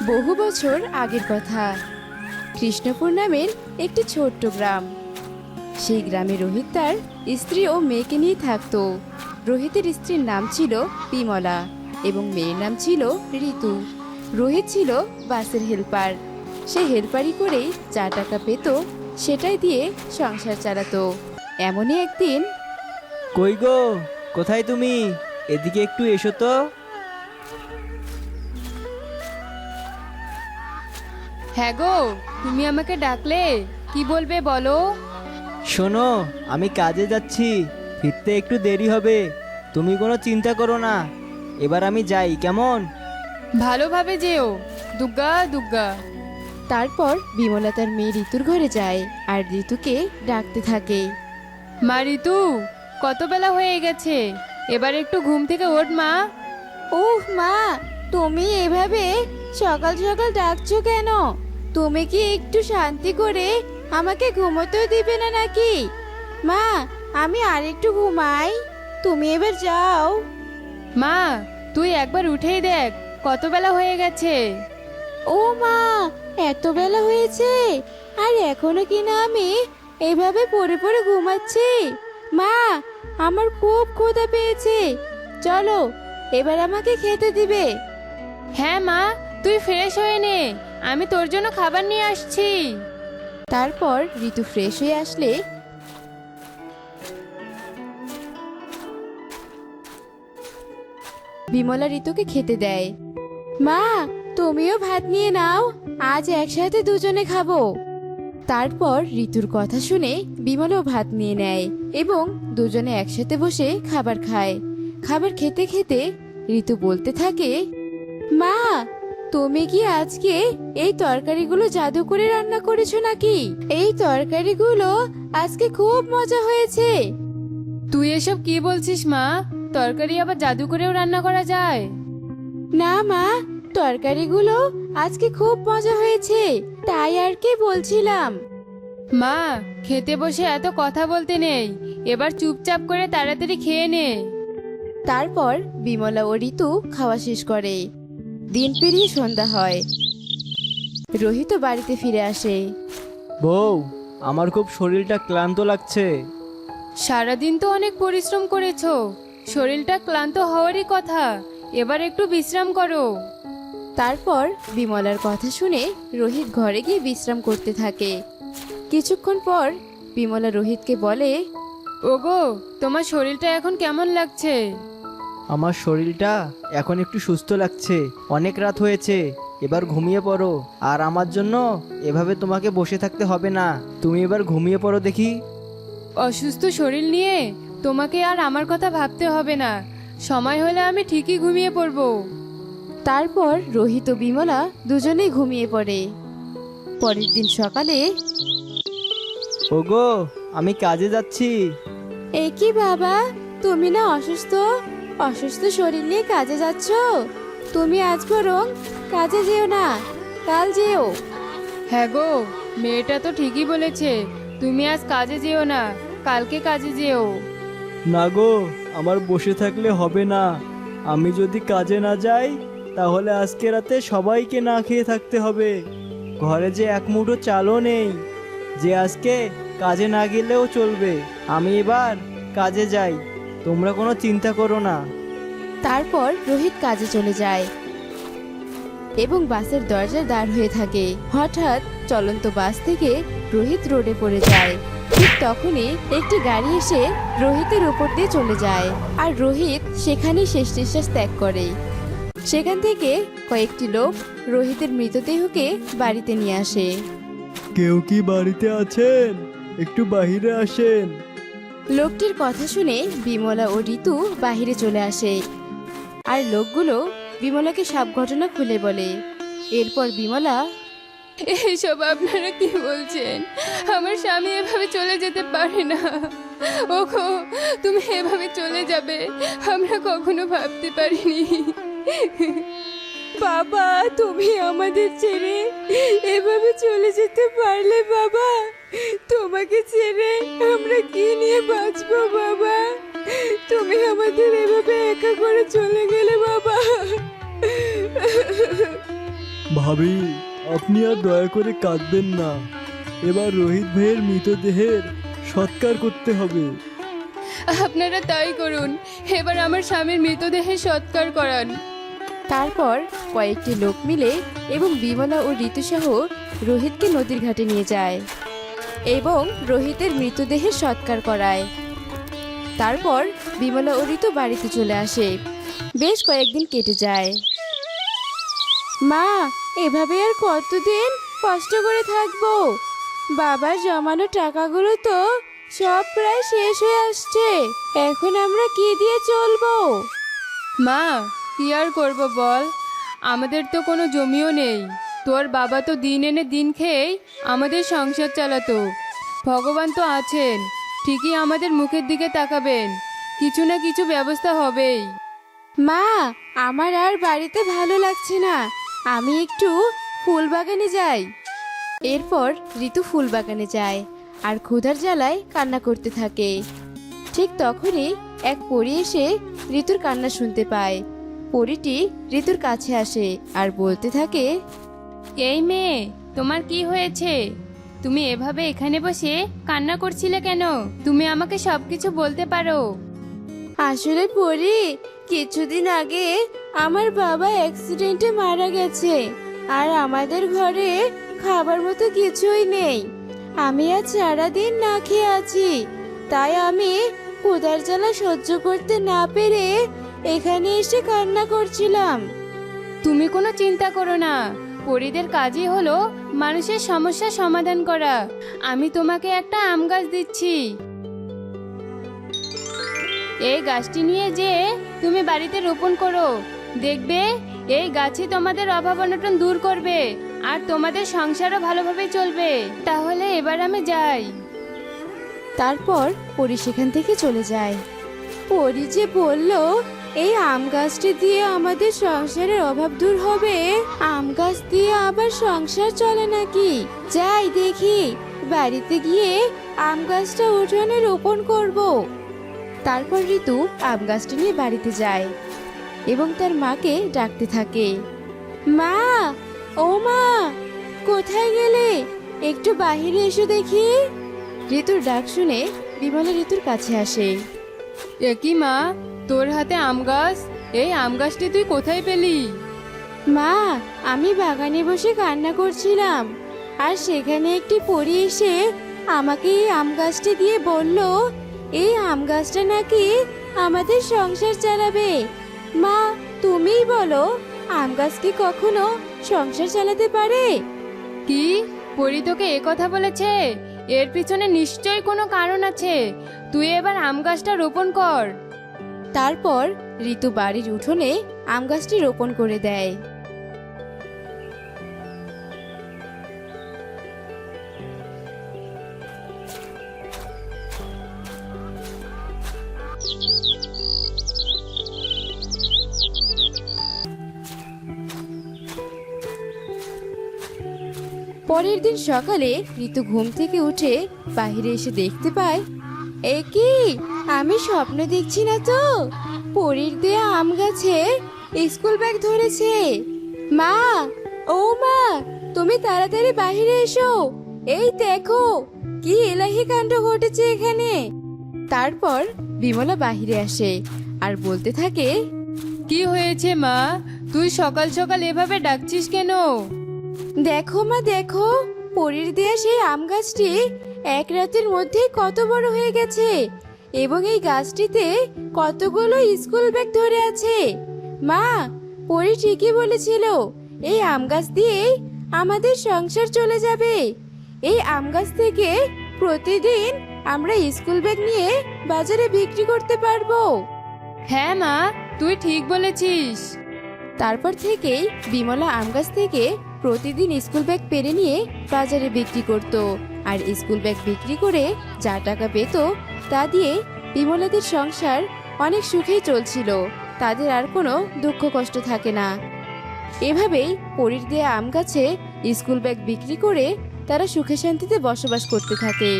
বহু বছর আগের কথা। কৃষ্ণপুর নামের একটি ছোট্ট গ্রাম। সেই গ্রামে রোহিত তার স্ত্রী ও মেয়েকে নিয়ে থাকতো। রোহিতের স্ত্রীর নাম ছিল বিমলা এবং মেয়ের নাম ছিল ঋতু। রোহিত ছিল বাসের হেল্পার। সে হেল্পারি করেই যা টাকা পেত সেটাই দিয়ে সংসার চালাতো। এমনই একদিন, কই গো, কোথায় তুমি? এদিকে একটু এসো তো। হ্যাঁ গো, তুমি আমাকে ডাকলে, কি বলবে বলো? শোনো, আমি কাজে যাচ্ছি, ফিরতে একটু দেরি হবে। তুমি কোনো চিন্তা করো না, এবার আমি যাই, কেমন? ভালোভাবে যেও, দুগ্গা দুগ্গা। তারপর বিমলা তার মেয়ে ঋতুর ঘরে যায় আর ঋতুকে ডাকতে থাকে। মা ঋতু, কত বেলা হয়ে গেছে, এবার একটু ঘুম থেকে ওঠ মা। ওহ মা, তুমি এভাবে সকাল সকাল ডাকছো কেন? তুমি কি একটু শান্তি করে আমাকে ঘুমোতেও দিবে না নাকি? মা, আমি আরেকটু ঘুমাই, তুমি এবার যাও। মা, তুই একবার উঠেই দেখ কত বেলা হয়ে গেছে। ও মা, এত বেলা হয়েছে আর এখনো কিনা আমি এভাবে পড়ে পড়ে ঘুমাচ্ছি? মা, আমার খুব ক্ষুধা পেয়েছে, চলো এবার আমাকে খেতে দিবে। হ্যাঁ মা, তুই ফ্রেশ হয়ে নে, আমি তোর জন্য খাবার নিয়ে আসছি। তারপর ঋতু ফ্রেশ হয়ে আসলে বিমলা ঋতুকে খেতে দেয়। মা, তুমিও ভাত নিয়ে নাও, আজ একসাথে দুজনে খাবো। তারপর ঋতুর কথা শুনে বিমলাও ভাত নিয়ে নেয় এবং দুজনে একসাথে বসে খাবার খায়। খাবার খেতে খেতে ঋতু বলতে থাকে, মা, তুমি কি আজকে এই তরকারিগুলো জাদু করে রান্না করেছো নাকি? এই তরকারিগুলো আজকে খুব মজা হয়েছে। তুই এসব কি বলছিস মা? তরকারি আবার জাদু করেও রান্না করা যায়? না মা, তরকারিগুলো আজকে খুব মজা হয়েছে, তাই আর কি বলছিলাম। মা, খেতে বসে এত কথা বলতে নেই, এবার চুপচাপ করে তাড়াতাড়ি খেয়ে নে। তারপর বিমলা ও ঋতু খাওয়া শেষ করে। দিন পেরিয়ে সন্ধ্যা হয়। রোহিত বাড়িতে ফিরে আসে। বউ, আমার খুব শরীরটা ক্লান্ত লাগছে। সারাদিন তো অনেক পরিশ্রম করেছো, শরীরটা ক্লান্ত হওয়ারই কথা, এবার একটু বিশ্রাম করো। তারপর বিমলার কথা শুনে রোহিত ঘরে গিয়ে বিশ্রাম করতে থাকে। কিছুক্ষণ পর বিমলা রোহিতকে বলে, ওগো, তোমার শরীরটা এখন কেমন লাগছে? আমার শরীরটা এখন একটু সুস্থ লাগছে, অনেক রাত হয়েছে, এবার ঘুমিয়ে পড়ো। আর আমার জন্য এভাবে তোমাকে বসে থাকতে হবে না, তুমি এবার ঘুমিয়ে পড়ো দেখি। অসুস্থ শরীর নিয়ে তোমাকে আর আমার কথা ভাবতে হবে না, সময় হলে আমি ঠিকই ঘুমিয়ে পড়বো। তারপর রোহিত ও বিমলা দুজনেই ঘুমিয়ে পড়ে। পরের দিন সকালে, ওগো, আমি কাজে যাচ্ছি। এ কি বাবা, তুমি না অসুস্থ? অসুস্থ শরীর নিয়ে কাজে যাচ্ছ? তুমি আজ বরং কাজে যেও না, কাল যেও। হ্যাঁ গো, মেয়েটা তো ঠিকই বলেছে, তুমি আজ কাজে যেও না, কালকে কাজে যেও। না গো, আমার বসে থাকলে হবে না। আমি যদি কাজে না যাই তাহলে আজকে রাতে সবাইকে না খেয়ে থাকতে হবে। ঘরে যে এক মুঠো চালও নেই যে আজকে কাজে না গেলেও চলবে। আমি এবার কাজে যাই, তোমরা কোনো চিন্তা করো না। তারপর রোহিত কাজে চলে যায় এবং বাসের দরজা দাঁড় হয়ে থাকে। হঠাৎ চলন্ত বাস থেকে রোহিত রোডে পড়ে যায়। ঠিক তখনই একটি গাড়ি এসে রোহিতের উপর দিয়ে চলে যায় আর রোহিত সেখানেই শেষ নিঃশ্বাস ত্যাগ করে। সেখান থেকে কয়েকটি লোক রোহিতের মৃতদেহকে বাড়িতে নিয়ে আসে। কেউ কি বাড়িতে আছেন? একটু বাইরে আসেন। লোকটির কথা শুনে বিমলা ও ঋতু বাহিরে চলে আসে আর লোকগুলো বিমলাকে সব ঘটনা খুলে বলে। এরপর বিমলা, এইসব আপনারা কি বলছেন? আমার স্বামী এভাবে চলে যেতে পারে না। ওগো, তুমি এভাবে চলে যাবে আমরা কখনো ভাবতে পারিনি। বাবা, তুমি আমাদের ছেড়ে এভাবে চলে যেতে পারলে বাবা? তোমাকে ছেড়ে আমরা কি নিয়ে বাঁচবো বাবা? তুমি আমাদের এভাবে একা করে চলে গেলে বাবা। ভাবি, আপনি আর দয়া করে কাঁদবেন না। এবার রোহিত ভাইয়ের মৃতদেহের সৎকার করতে হবে। আপনারা তাই করুন, এবার আমার স্বামীর মৃতদেহে সৎকার করান। তারপর কয়েকটি লোক মিলে এবং বিমলা ও ঋতুসহ রোহিতকে নদীর ঘাটে নিয়ে যায় এবং রোহিতের মৃতদেহের সৎকার করায়। তারপর বিমলা ও ঋতু বাড়িতে চলে আসে। বেশ কয়েকদিন কেটে যায়। মা, এভাবে আর কতদিন কষ্ট করে থাকবো? বাবার জমানো টাকাগুলো তো সব প্রায় শেষ হয়ে আসছে। এখন আমরা কি দিয়ে চলবো? মা, কি আর করবো বল, আমাদের তো কোনো জমিও নেই। তোর বাবা তো দিন এনে দিন খেয়েই আমাদের সংসার চালাতো। ভগবান তো আছেন, ঠিকই আমাদের মুখের দিকে তাকাবেন, কিছু না কিছু ব্যবস্থা হবেই। মা, আমার আর বাড়িতে ভালো লাগছে না, আমি একটু ফুল বাগানে যাই। এরপর ঋতু ফুল বাগানে যায় আর ক্ষুধার জ্বালায় কান্না করতে থাকে। ঠিক তখনই এক পরী এসে ঋতুর কান্না শুনতে পায়। পরীটি ঋতুর কাছে আসে আর বলতে থাকে, এই মেয়ে, তোমার কি হয়েছে? তুমি এভাবে এখানে বসে কান্না করছিলে কেন? তুমি আমাকে সবকিছু বলতে পারো। আসলে পরী, কিছুদিন আগে আমার বাবা অ্যাক্সিডেন্টে মারা গেছে আর আমাদের ঘরে খাবার মতো কিছুই নেই। আমি আজ সারাদিন না খেয়ে আছি, তাই আমি ক্ষুধার জ্বালা সহ্য করতে না পেরে এখানে এসে কান্না করছিলাম। তুমি কোনো চিন্তা করো না, পরীদের কাজই হলো মানুষের সমস্যা সমাধান করা। আমি তোমাকে একটা আম গাছ দিচ্ছি। এই গাছটি নিয়ে যে তুমি বাড়িতে রোপণ করো, দেখবে এই গাছই তোমাদের অভাব অনটন দূর করবে আর তোমাদের সংসারও ভালোভাবে চলবে। তাহলে এবার আমি যাই। তারপর পরী সেখান থেকে চলে যায়। পরী যে বলল এই আম গাছটি দিয়ে আমাদের সংসারের অভাব দূর হবে, আম গাছ দিয়ে আবার সংসার চলে নাকি? যাই দেখি, বাড়িতে গিয়ে আম গাছটা উঠোনে রোপণ করব। তারপর ঋতু আম গাছটি নিয়ে বাড়িতে যায় এবং তার মাকে ডাকতে থাকে, মা, ও মা, কোথায় গেলে? একটু বাহিরে এসো দেখি। ঋতুর ডাক শুনে বিমলা ঋতুর কাছে আসে। একই মা, তোর হাতে আম গাছ, এই আম গাছটি তুই কোথায় পেলি? মা, আমি বাগানে বসে কান্না করছিলাম আর সেখানে একটি পরী এসে আমাকে এই আম গাছটি দিয়ে বলল এই আম গাছটা নাকি আমাদের সংসার চালাবে। মা, তুমিই বলো, আম গাছ কি কখনো সংসার চালাতে পারে? কি, পরী তোকে এ কথা বলেছে? এর পিছনে নিশ্চয়ই কোনো কারণ আছে। তুই এবার আম গাছটা রোপণ কর। তারপর ঋতু বাড়ির উঠোনে আম গাছটি রোপণ করে দেয়। পরের দিন সকালে ঋতু ঘুম থেকে উঠে বাইরে এসে দেখতে পায়, এ কি, আমি স্বপ্ন দেখছি না তো? পরীর দেয়া আম গাছে স্কুল ব্যাগ ধরেছে। মা, ও মা, তুমি তাড়াতাড়ি বাইরে এসো, এই দেখো কি এলাহি কাণ্ড ঘটেছে এখানে। তারপর বিমলা বাহিরে আসে আর বলতে থাকে, কি হয়েছে মা? তুই সকাল সকাল এভাবে ডাকছিস কেন? দেখো মা, দেখো, পরীর দেয়া সেই আম গাছটি এক রাতের মধ্যে কত বড় হয়ে গেছে এবং এই গাছটিতে কতগুলো স্কুল ব্যাগ ধরে আছে। মা, পরী ঠিকই বলেছিল, এই আম গাছ দিয়ে আমাদের সংসার চলে যাবে। এই আম গাছ থেকে প্রতিদিন আমরা স্কুল ব্যাগ নিয়ে বাজারে বিক্রি করতে পারবো। হ্যাঁ মা, তুই ঠিক বলেছিস। তারপর থেকেই বিমলা আম গাছ থেকে প্রতিদিন স্কুল ব্যাগ পেরে নিয়ে বাজারে বিক্রি করত আর স্কুল ব্যাগ বিক্রি করে যা টাকা পেত তা দিয়ে বিমলাদের সংসার অনেক সুখেই চলছিল। তাদের আর কোনো দুঃখ কষ্ট থাকে না। এভাবেই পরীর দেয়া আম গাছে স্কুল ব্যাগ বিক্রি করে তারা সুখে শান্তিতে বসবাস করতে থাকে।